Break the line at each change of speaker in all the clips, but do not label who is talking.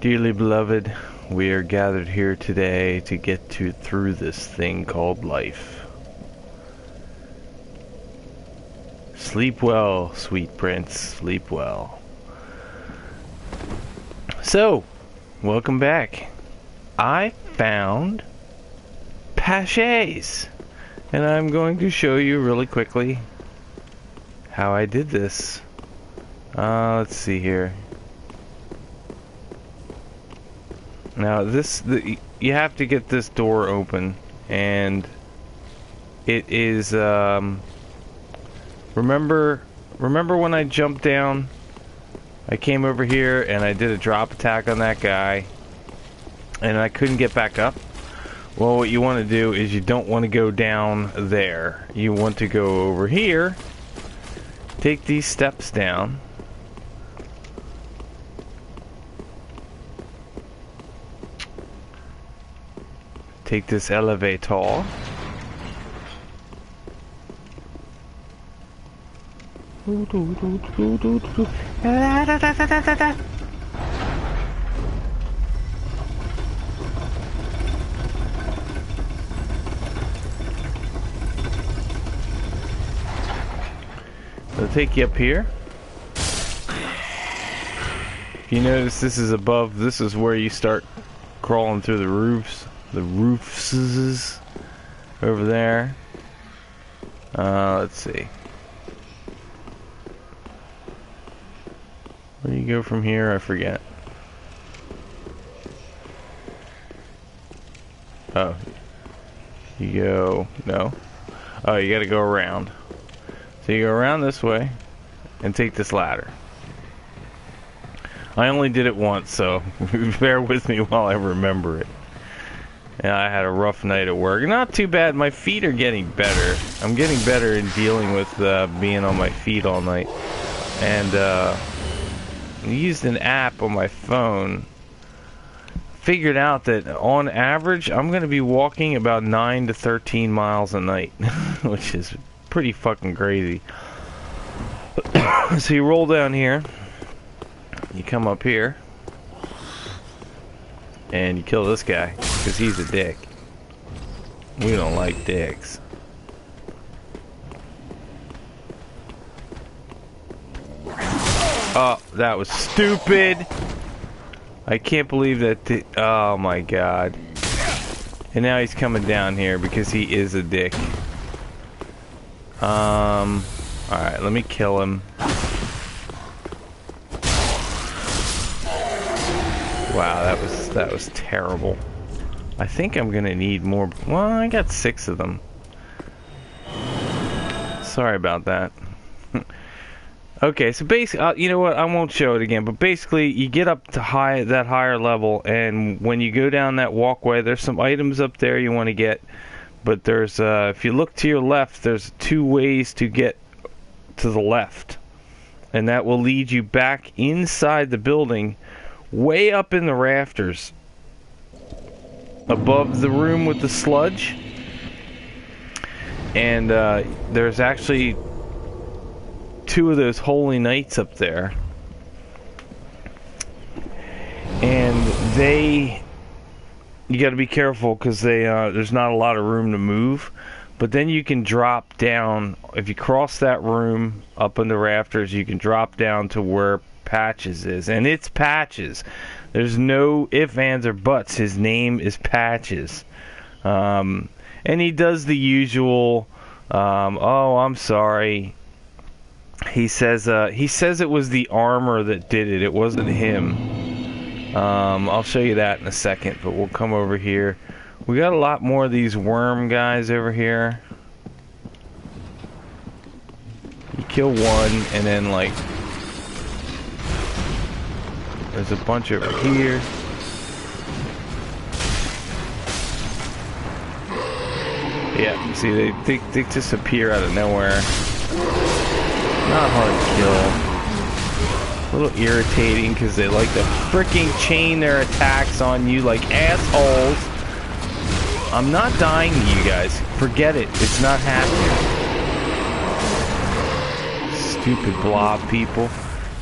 Dearly beloved, we are gathered here today to get through this thing called life. Sleep well, sweet prince, sleep well. So, welcome back. I found Paches, and I'm going to show you really quickly how I did this. Let's see here. Now you have to get this door open, and it is remember when I jumped down, I came over here and I did a drop attack on that guy and I couldn't get back up? Well, what you want to do is you don't want to go down there. You want to go over here, take these steps down, take this elevator. It'll take you up here. If you notice, this is above. This is where you start crawling through the roofs. The roofs over there. Let's see. Where do you go from here? I forget. Oh. You go... No. Oh, you gotta go around. So you go around this way and take this ladder. I only did it once, so bear with me while I remember it. Yeah, I had a rough night at work. Not too bad. My feet are getting better. I'm getting better in dealing with being on my feet all night. And I used an app on my phone. Figured out that on average, I'm going to be walking about 9 to 13 miles a night. Which is pretty fucking crazy. So you roll down here. You come up here. And you kill this guy, because he's a dick. We don't like dicks. Oh, that was stupid! I can't believe that oh my god. And now he's coming down here because he is a dick. Alright, let me kill him. Wow, that was terrible. I think I'm gonna need more. Well, I got 6 of them. Sorry about that. Okay, so basically, you know what? I won't show it again. But basically, you get up to that higher level, and when you go down that walkway, there's some items up there you want to get. But there's, if you look to your left, there's 2 ways to get to the left, and that will lead you back inside the building. Way up in the rafters, above the room with the sludge, and there's actually 2 of those holy knights up there, and you got to be careful because there's not a lot of room to move, but then you can drop down. If you cross that room up in the rafters, you can drop down to where Patches is, and it's Patches. There's no ifs, ands, or buts. His name is Patches, and he does the usual. Oh, I'm sorry. He says it was the armor that did it. It wasn't him. I'll show you that in a second, but we'll come over here. We got a lot more of these worm guys over here. You kill one, and then like. There's a bunch over here. Yeah, see, they just appear out of nowhere. Not hard to kill. A little irritating because they like to freaking chain their attacks on you like assholes. I'm not dying to you guys. Forget it. It's not happening. Stupid blob people.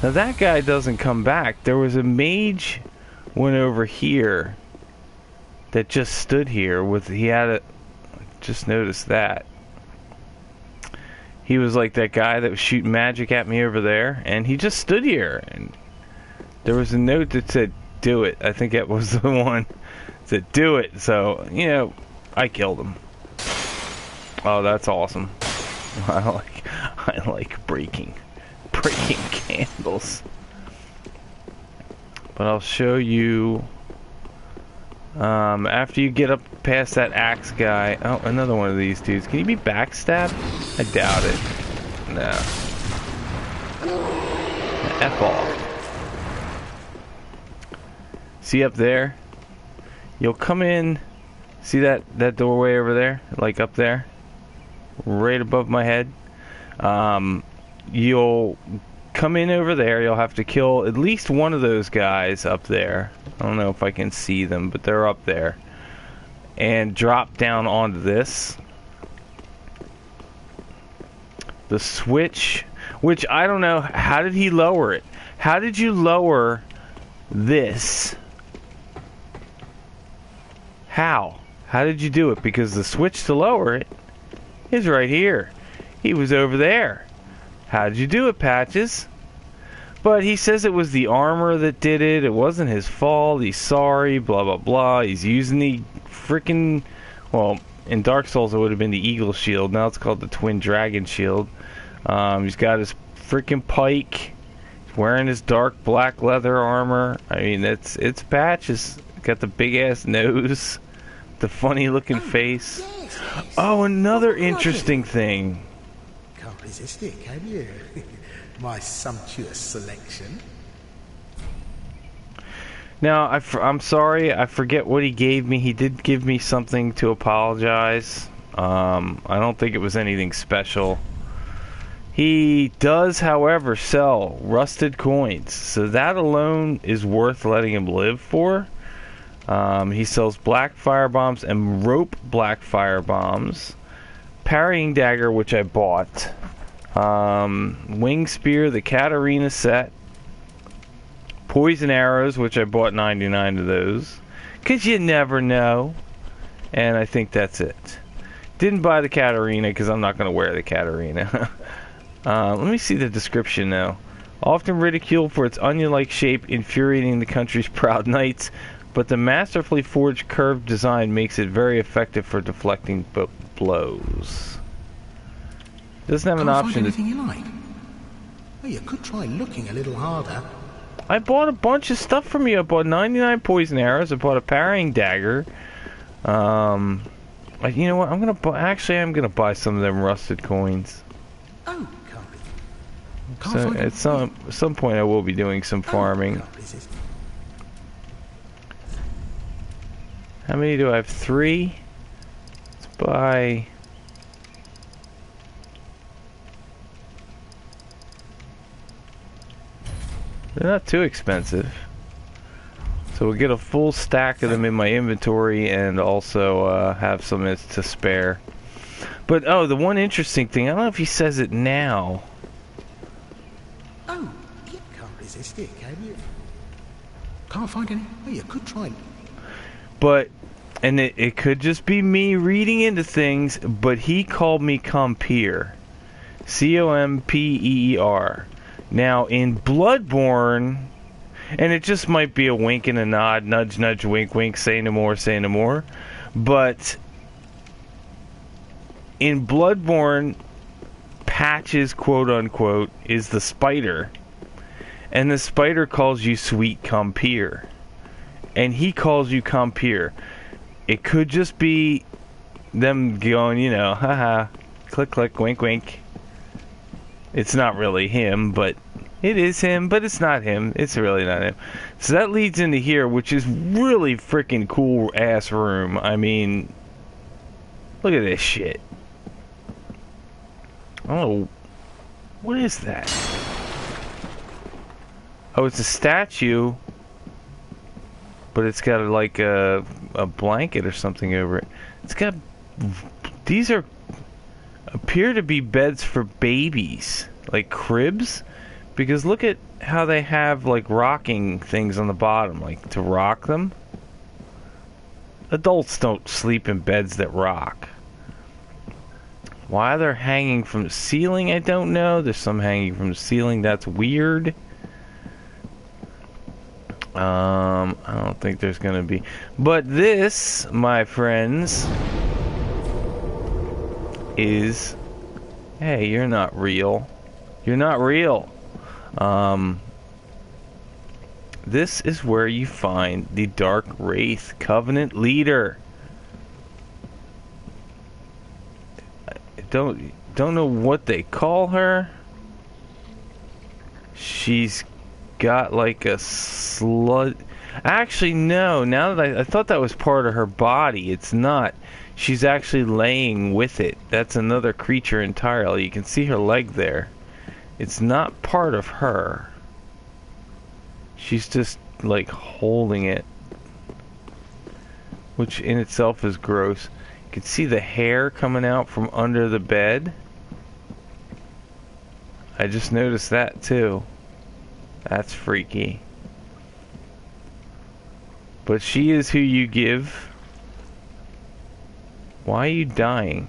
Now that guy doesn't come back. There was a mage went over here that just stood here with, he had a, just noticed that. He was like that guy that was shooting magic at me over there, and he just stood here, and there was a note that said, do it. I think that was the one that said, do it. So, you know, I killed him. Oh, that's awesome. I like breaking candles. But I'll show you after you get up past that axe guy. Oh, another one of these dudes. Can he be backstabbed? I doubt it. No. F off. See up there? You'll come in. See that doorway over there? Like up there? Right above my head. You'll come in over there. You'll have to kill at least one of those guys up there. I don't know if I can see them, but they're up there. And drop down onto this. The switch, which I don't know, how did he lower it? How did you lower this? How? How did you do it? Because the switch to lower it is right here. He was over there. How did you do it, Patches? But he says it was the armor that did it. It wasn't his fault. He's sorry, blah, blah, blah. He's using the freaking... Well, in Dark Souls it would have been the Eagle Shield. Now it's called the Twin Dragon Shield. He's got his freaking pike. He's wearing his dark black leather armor. I mean, it's Patches. Got the big-ass nose. The funny-looking face.
Yes.
Oh, another interesting thing.
Can't resist it, can you? My sumptuous selection.
Now, I'm sorry, I forget what he gave me. He did give me something to apologize. I don't think it was anything special. He does, however, sell rusted coins, so that alone is worth letting him live for. He sells black fire bombs and rope black fire bombs. Parrying dagger, which I bought. Wing spear, the Katarina set. Poison arrows, which I bought 99 of those. Because you never know. And I think that's it. Didn't buy the Katarina because I'm not going to wear the Katarina. Let me see the description now. Often ridiculed for its onion-like shape, infuriating the country's proud knights, but the masterfully forged curved design makes it very effective for deflecting blows. Doesn't have an option
Can't find anything you like. Well, you could try looking a little harder.
I bought a bunch of stuff from you. I bought 99 poison arrows. I bought a parrying dagger. You know what? I'm gonna buy some of them rusted coins.
Oh, can't
So
find
at some point, I will be doing some farming.
Can't resist.
How many do I have? 3. Let's buy. They're not too expensive. So we'll get a full stack of them in my inventory and also have some to spare. But, oh, the one interesting thing, I don't know if he says it now.
Oh, you can't resist it, can you? Can't find any. Well, you could try.
But, and it could just be me reading into things, but he called me Compeer. C-O-M-P-E-E-R. Now, in Bloodborne, and it just might be a wink and a nod, nudge, nudge, wink, wink, say no more, say no more. But in Bloodborne, Patches, quote unquote, is the spider. And the spider calls you Sweet Compeer. And he calls you Compeer. It could just be them going, you know, haha, click, click, wink, wink. It's not really him, but it is him, but it's not him. It's really not him. So that leads into here, which is really freaking cool ass room. I mean, look at this shit. Oh, what is that? Oh, it's a statue, but it's got like a blanket or something over it. It's got, these appear to be beds for babies, like cribs, because look at how they have like rocking things on the bottom, like to rock them? Adults don't sleep in beds that rock. Why they're hanging from the ceiling, I don't know. There's some hanging from the ceiling. That's weird. I don't think there's gonna be. But this, my friends, is... Hey, you're not real. You're not real. This is where you find the Dark Wraith Covenant leader. Don't know what they call her. She's got like a slut. Actually, no. Now that I thought that was part of her body, it's not. She's actually laying with it. That's another creature entirely. You can see her leg there. It's not part of her. She's just like holding it, which in itself is gross. You can see the hair coming out from under the bed. I just noticed that too. That's freaky. But she is who you give. Why are you dying?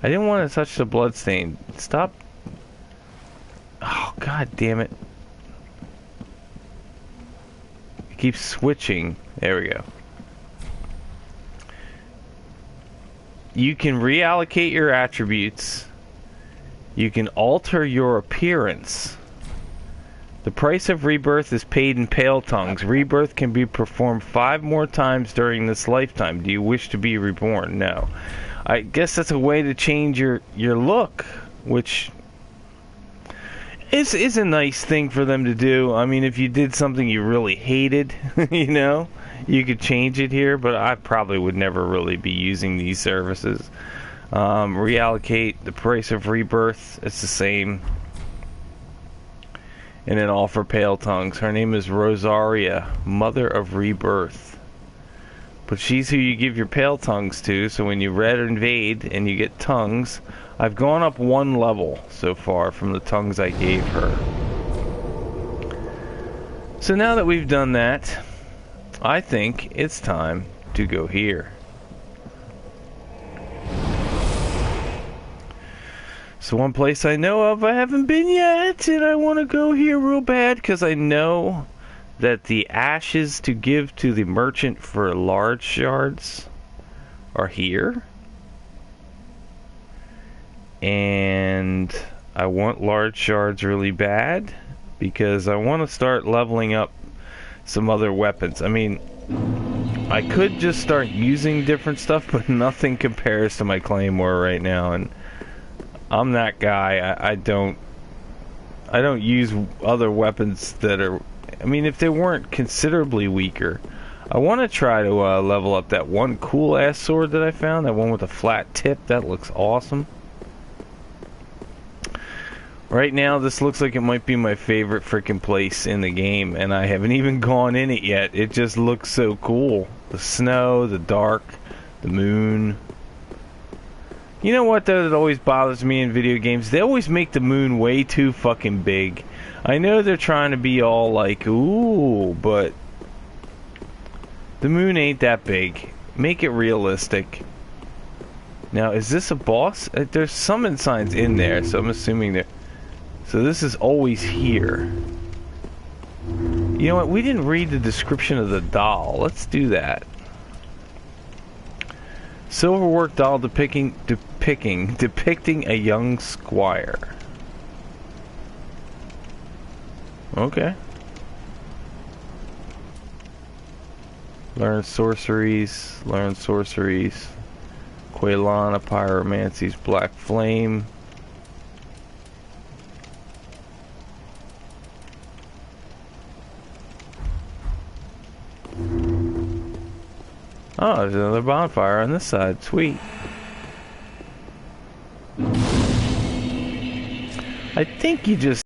I didn't want to touch the bloodstain. Stop. Oh, god damn it. It keeps switching. There we go. You can reallocate your attributes. You can alter your appearance. The price of rebirth is paid in pale tongues. Rebirth can be performed 5 more times during this lifetime. Do you wish to be reborn? No. I guess that's a way to change your look, which is a nice thing for them to do. I mean, if you did something you really hated, you know, you could change it here, but I probably would never really be using these services. Reallocate the price of rebirth. It's the same. And then all for pale tongues. Her name is Rosaria, Mother of Rebirth. But she's who you give your pale tongues to, so when you red invade and you get tongues, I've gone up 1 level so far from the tongues I gave her. So now that we've done that, I think it's time to go here. So one place I know of I haven't been yet, and I want to go here real bad because I know that the ashes to give to the merchant for large shards are here. And I want large shards really bad because I want to start leveling up some other weapons. I mean, I could just start using different stuff, but nothing compares to my claymore right now, and I'm that guy. I don't use other weapons that are... I mean, if they weren't considerably weaker. I want to try to level up that one cool-ass sword that I found. That one with a flat tip. That looks awesome. Right now, this looks like it might be my favorite freaking place in the game. And I haven't even gone in it yet. It just looks so cool. The snow, the dark, the moon... You know what, though, that always bothers me in video games? They always make the moon way too fucking big. I know they're trying to be all like, ooh, but the moon ain't that big. Make it realistic. Now, is this a boss? There's summon signs in there, so I'm assuming that... So this is always here. You know what, we didn't read the description of the doll. Let's do that. Silverwork doll depicting a young squire. Okay. Learn sorceries. Quaylana, Pyromancy's Black Flame. Oh, there's another bonfire on this side. Sweet. I think you just